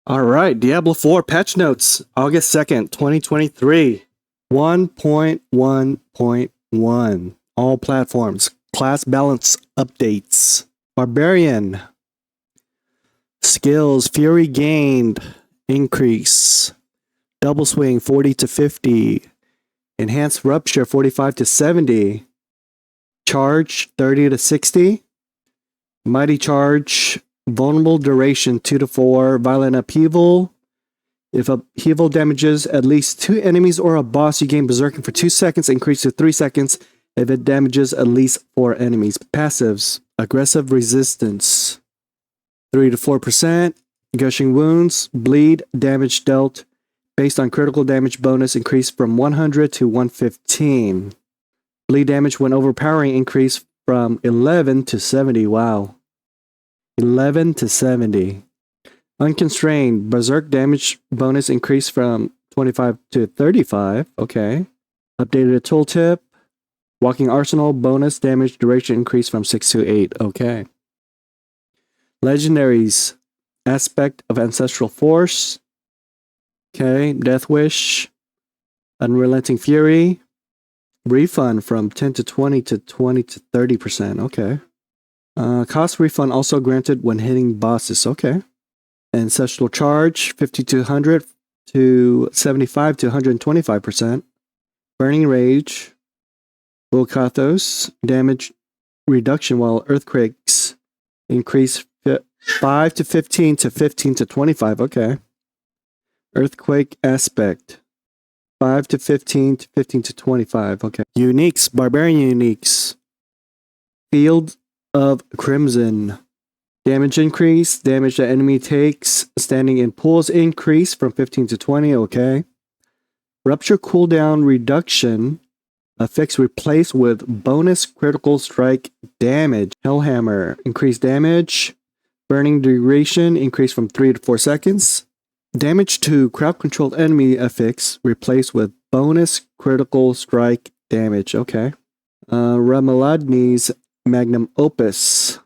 All right, Diablo 4 patch notes, August 2nd, 2023. 1.1.1. All platforms. Class balance updates. Barbarian. Skills. Fury gained. Increase. Double swing 40 to 50. Enhanced rupture 45 to 70. Charge 30 to 60. Mighty charge. Vulnerable duration 2 to 4. Violent upheaval. If upheaval damages at least 2 enemies or a boss, you gain Berserking for 2 seconds, increase to 3 seconds if it damages at least 4 enemies. Passives. Aggressive resistance 3 to 4%. Gushing wounds. Bleed. Damage dealt based on critical damage bonus increased from 100 to 115. Bleed damage when overpowering increased from 11 to 70. Wow. 11 to 70. Unconstrained. Berserk damage bonus increased from 25 to 35. Okay. Updated tooltip. Walking Arsenal bonus damage duration increased from 6 to 8. Okay. Legendaries. Aspect of Ancestral Force. Okay. Death Wish. Unrelenting Fury. Refund from 10 to 20 to 20 to 30%. Okay. Cost refund also granted when hitting bosses. Okay. Ancestral Charge 5200 to 75 to 125%. Burning Rage. Volcathos. Damage reduction while earthquakes increase 5 to 15 to 15 to 25. Okay. Earthquake Aspect 5 to 15 to 15 to 25. Okay. Uniques. Barbarian uniques. Field of Crimson. Damage increase. Damage the enemy takes standing in pools increase from 15 to 20. Okay. Rupture cooldown reduction. Effects replaced with bonus critical strike damage. Hellhammer. Increased damage. Burning duration increased from 3 to 4 seconds. Damage to crowd controlled enemy effects replaced with bonus critical strike damage. Okay. Ramaladni's Magnum Opus.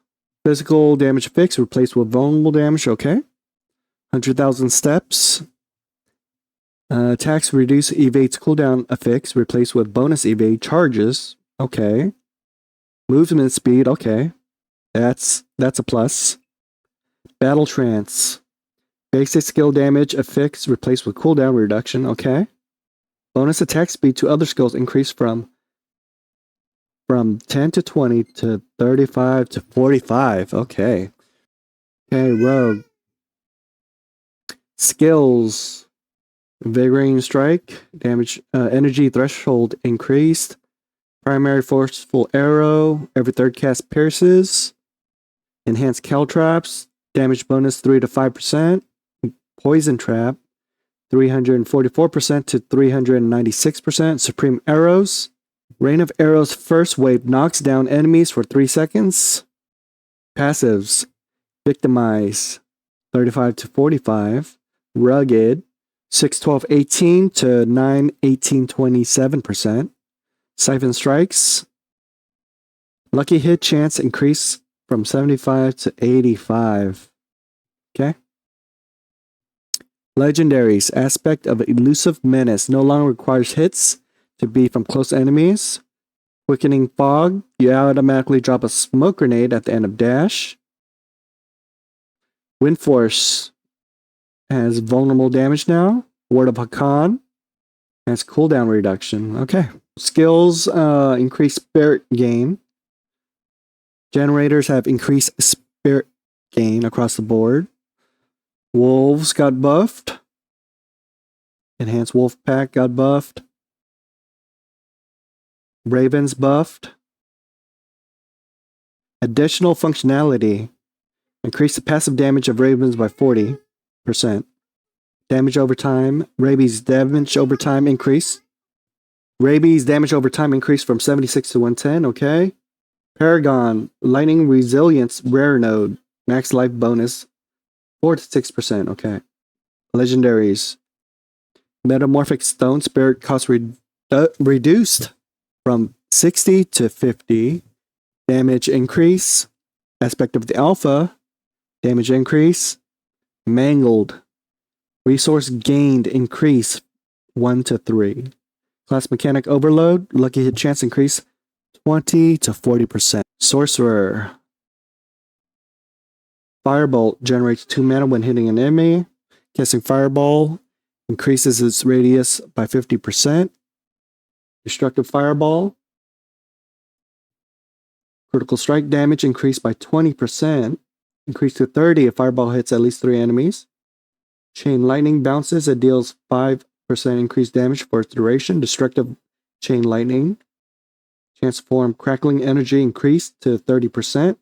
Physical damage effects replaced with vulnerable damage. Okay. 100,000 steps. Attacks reduce evades cooldown effects replaced with bonus evade charges. Okay. Movement speed. Okay. That's a plus. Battle trance. Basic skill damage effects replaced with cooldown reduction. Okay. Bonus attack speed to other skills increased from 10 to 20 to 35 to 45. Okay. Okay, Rogue. Skills. Invigorating Strike. Damage. Energy threshold increased. Primary Forceful Arrow. Every third cast pierces. Enhanced Caltrops. Damage bonus 3 to 5%. Poison Trap. 344% to 396%. Supreme Arrows. Rain of Arrows first wave knocks down enemies for 3 seconds. Passives. Victimize 35 to 45. Rugged 6-12-18 to 9-18-27%. Siphon Strikes. Lucky hit chance increase from 75 to 85. Okay. Legendaries. Aspect of Elusive Menace no longer requires hits to be from close enemies. Quickening Fog. You automatically drop a smoke grenade at the end of dash. Wind Force has vulnerable damage now. Word of Hakan has cooldown reduction. Okay. Skills increase spirit gain. Generators have increased spirit gain across the board. Wolves got buffed. Enhanced Wolf Pack got buffed. Ravens buffed. Additional functionality. Increase the passive damage of Ravens by 40%. Damage over time. Rabies damage over time increase. Rabies damage over time increase from 76 to 110. Okay. Paragon. Lightning Resilience Rare Node. Max life bonus 4 to 6%. Okay. Legendaries. Metamorphic Stone Spirit cost reduced from 60 to 50. Damage increase. Aspect of the Alpha. Damage increase. Mangled. Resource gained increase 1 to 3. Class mechanic overload, lucky hit chance increase 20 to 40%. Sorcerer. Firebolt generates 2 mana when hitting an enemy. Casting Fireball increases its radius by 50%. Destructive Fireball. Critical strike damage increased by 20%. Increased to 30 if Fireball hits at least 3 enemies. Chain Lightning bounces. It deals 5% increased damage for its duration. Destructive Chain Lightning. Chance to form Crackling Energy increased to 30%.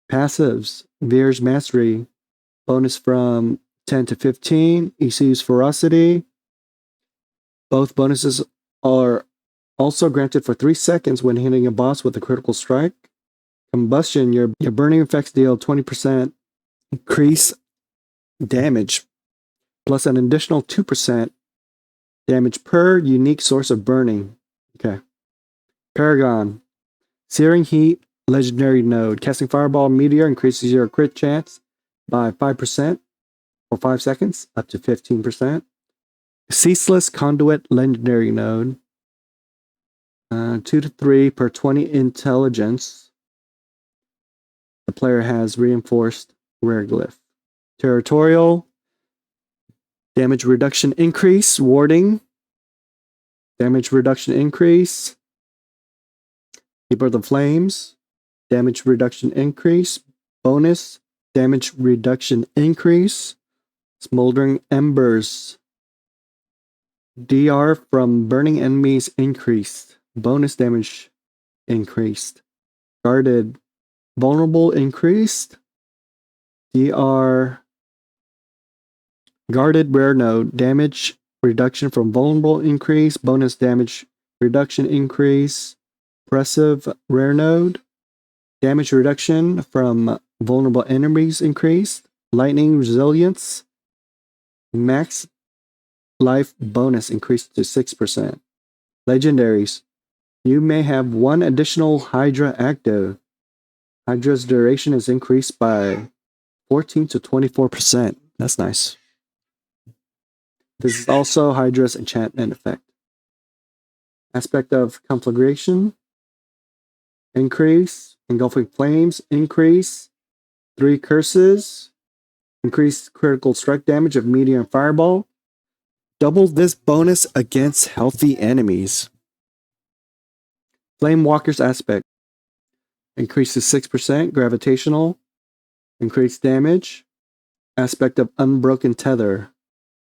Passives. Veer's Mastery. Bonus from 10 to 15. ECU's Ferocity. Both bonuses are also granted for 3 seconds when hitting a boss with a critical strike. Combustion. Your burning effects deal 20% increase damage, plus an additional 2% damage per unique source of burning. Okay. Paragon. Searing Heat, legendary node. Casting Fireball Meteor increases your crit chance by 5% for 5 seconds, up to 15%. Ceaseless Conduit, legendary node. 2 to 3 per 20 intelligence. The player has reinforced rare glyph. Territorial. Damage reduction increase. Warding. Damage reduction increase. Keeper of the Flames. Damage reduction increase. Bonus. Damage reduction increase. Smoldering Embers. DR from burning enemies increased. Bonus damage increased. Guarded. Vulnerable increased. DR. Guarded rare node. Damage reduction from vulnerable increase. Bonus damage reduction increase. Oppressive rare node. Damage reduction from vulnerable enemies increased. Lightning resilience. Max life bonus increased to 6%. Legendaries. You may have 1 additional Hydra active. Hydra's duration is increased by 14 to 24%. That's nice. This is also Hydra's enchantment effect. Aspect of Conflagration. Increase. Engulfing Flames. Increase. 3 curses. Increased critical strike damage of Meteor and Fireball. Double this bonus against healthy enemies. Flame Walker's Aspect. Increases 6%. Gravitational. Increased damage. Aspect of Unbroken Tether.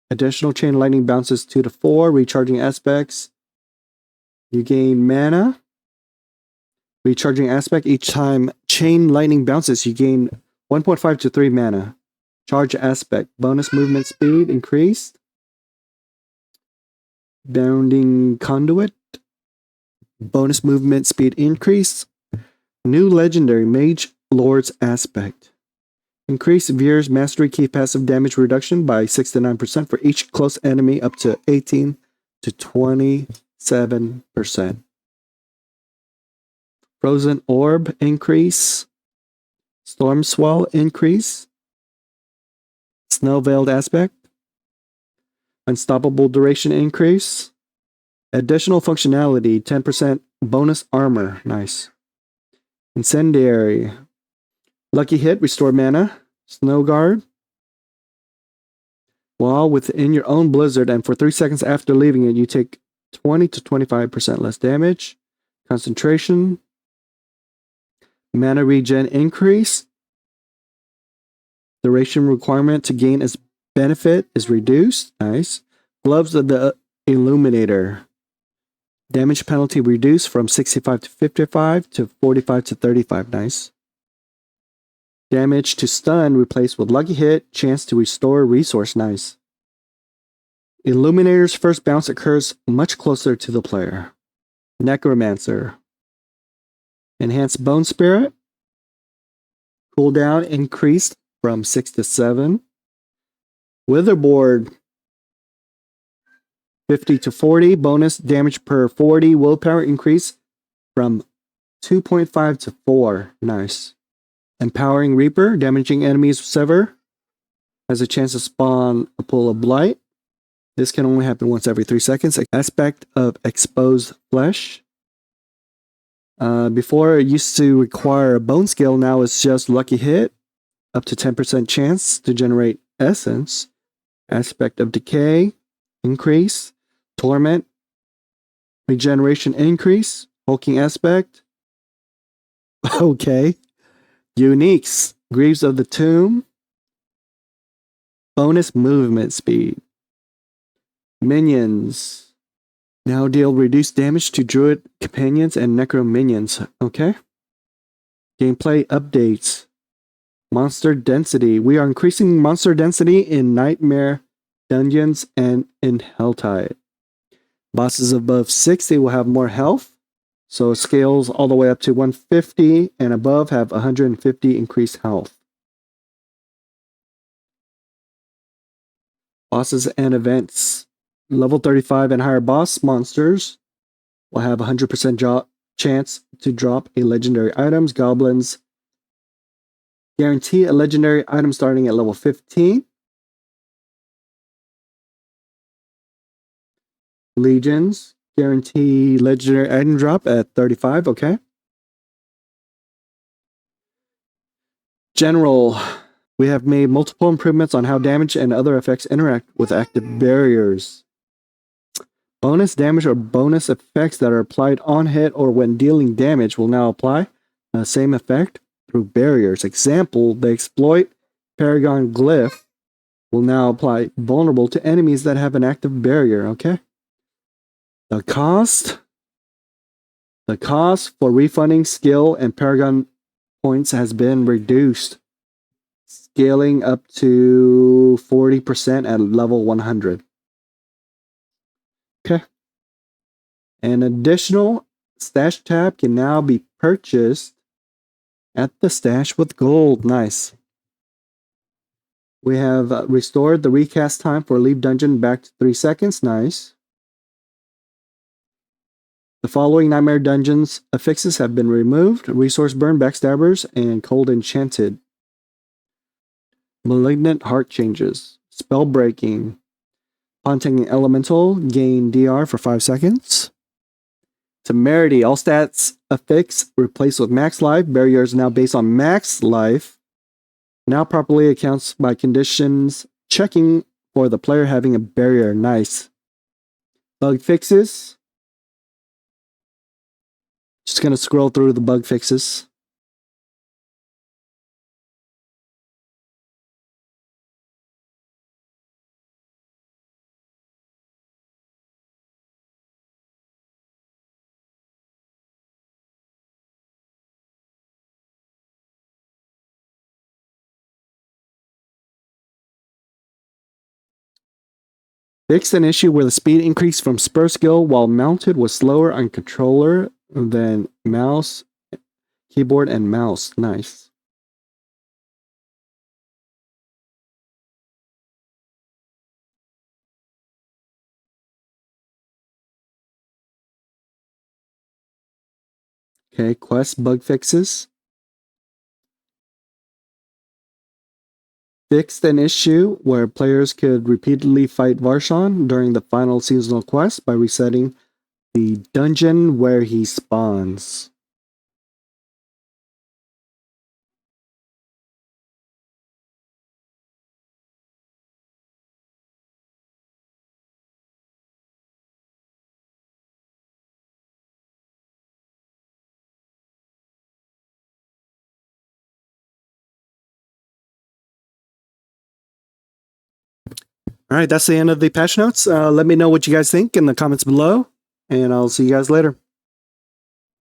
Additional Chain Lightning bounces 2 to 4. Recharging aspects. You gain mana. Recharging aspect. Each time Chain Lightning bounces, you gain 1.5 to 3 mana. Charge aspect. Bonus movement speed increased. Bounding Conduit. Bonus movement speed increase. New legendary Mage Lord's Aspect. Increase Veer's Mastery Key passive damage reduction by 6 to 9% for each close enemy up to 18 to 27%. Frozen Orb increase. Storm Swell increase. Snow Veiled Aspect. Unstoppable Duration increase. Additional functionality, 10% bonus armor. Nice. Incendiary. Lucky hit, restore mana. Snow Guard. While within your own blizzard and for 3 seconds after leaving it, you take 20 to 25% less damage. Concentration. Mana regen increase. Duration requirement to gain its benefit is reduced. Nice. Gloves of the Illuminator. Damage penalty reduced from 65 to 55 to 45 to 35. Nice. Damage to stun replaced with lucky hit. Chance to restore resource. Nice. Illuminator's first bounce occurs much closer to the player. Necromancer. Enhanced Bone Spirit. Cooldown increased from 6 to 7. Witherboard. 50 to 40. Bonus damage per 40. Willpower increase from 2.5 to 4. Nice. Empowering Reaper. Damaging enemies sever. has a chance to spawn a pool of blight. This can only happen once every 3 seconds. Aspect of exposed flesh. Before it used to require a bone skill, now it's just lucky hit. Up to 10% chance to generate essence. Aspect of decay. Increase. Torment. Regeneration increase. Hulking aspect. Okay. Uniques. Greaves of the Tomb. Bonus movement speed. Minions. Now deal reduced damage to Druid companions and Necro minions. Okay. Gameplay updates. Monster density. We are increasing monster density in Nightmare dungeons and in Helltide. Bosses above 60 will have more health. So scales all the way up to 150 and above have 150 increased health. Bosses and events. Level 35 and higher boss monsters will have 100% chance to drop a legendary items. Goblins guarantee a legendary item starting at level 15. Legions guarantee legendary item drop at 35. Okay. General. We have made multiple improvements on how damage and other effects interact with active barriers. Bonus damage or bonus effects that are applied on hit or when dealing damage will now apply the same effect through barriers. Example, the exploit Paragon Glyph will now apply vulnerable to enemies that have an active barrier. Okay. The cost for refunding skill and Paragon points has been reduced, scaling up to 40% at level 100. Okay. An additional stash tab can now be purchased at the stash with gold. Nice. We have restored the recast time for Leave Dungeon back to 3 seconds. Nice. The following Nightmare Dungeons affixes have been removed. Resource Burn, Backstabbers, and Cold Enchanted. Malignant Heart changes. Spell Breaking. Upon taking Elemental, gain DR for 5 seconds. Temerity. All stats affix replaced with max life. Barrier is now based on max life. Now properly accounts by conditions checking for the player having a barrier. Nice. Bug fixes. Just going to scroll through the bug fixes. Fixed an issue where the speed increase from spur skill while mounted was slower on controller than mouse, keyboard, and mouse. Nice. Okay, quest bug fixes. Fixed an issue where players could repeatedly fight Varshan during the final seasonal quest by resetting the dungeon where he spawns. All right, that's the end of the patch notes. Let me know what you guys think in the comments below, and I'll see you guys later.